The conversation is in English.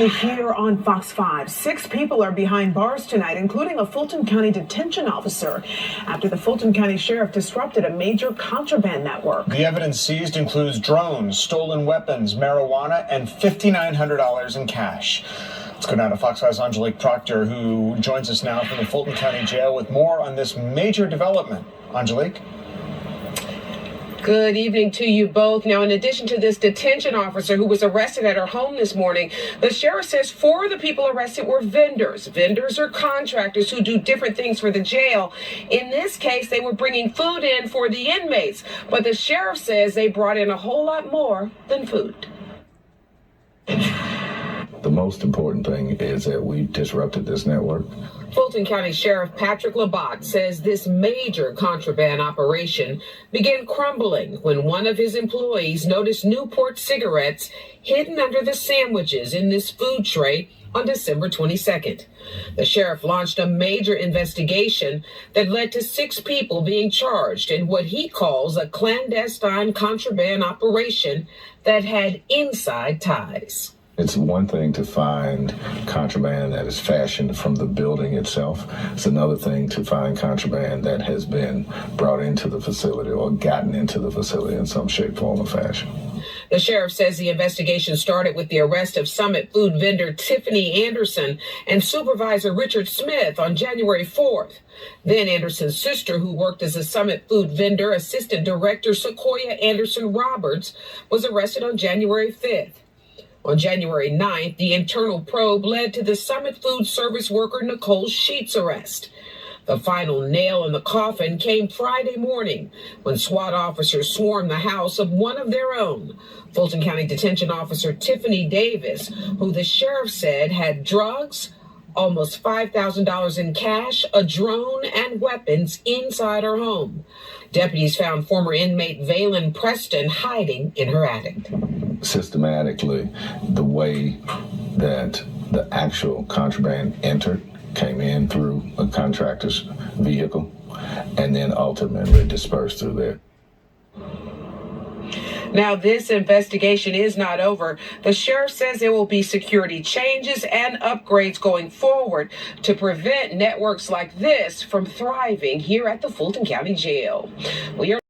here on Fox 5. 6 people are behind bars tonight, including a Fulton County detention officer, after the Fulton County Sheriff disrupted a major contraband network. The evidence seized includes drones, stolen weapons, marijuana, and $5,900 in cash. Let's go now to Fox 5's Angelique Proctor, who joins us now from the Fulton County Jail with more on this major development. Angelique? Good evening to you both. Now, in addition to this detention officer who was arrested at her home this morning, the sheriff says 4 of the people arrested were vendors. Vendors are contractors who do different things for the jail. In this case, they were bringing food in for the inmates, but the sheriff says they brought in a whole lot more than food. The most important thing is that we disrupted this network. Fulton County Sheriff Patrick Labatt says this major contraband operation began crumbling when one of his employees noticed Newport cigarettes hidden under the sandwiches in this food tray on December 22nd. The sheriff launched a major investigation that led to 6 people being charged in what he calls a clandestine contraband operation that had inside ties. It's one thing to find contraband that is fashioned from the building itself. It's another thing to find contraband that has been brought into the facility or gotten into the facility in some shape, form, or fashion. The sheriff says the investigation started with the arrest of Summit food vendor Tiffany Anderson and supervisor Richard Smith on January 4th. Then Anderson's sister, who worked as a Summit food vendor, assistant director Sequoia Anderson Roberts, was arrested on January 5th. On January 9th, the internal probe led to the Summit food service worker Nicole Sheets' arrest. The final nail in the coffin came Friday morning when SWAT officers swarmed the house of one of their own, Fulton County Detention Officer Tiffany Davis, who the sheriff said had drugs, almost $5,000 in cash, a drone, and weapons inside her home. Deputies found former inmate Valen Preston hiding in her attic. Systematically, the way that the actual contraband entered came in through a contractor's vehicle and then ultimately dispersed through there. Now, this investigation is not over. The sheriff says there will be security changes and upgrades going forward to prevent networks like this from thriving here at the Fulton County Jail. We are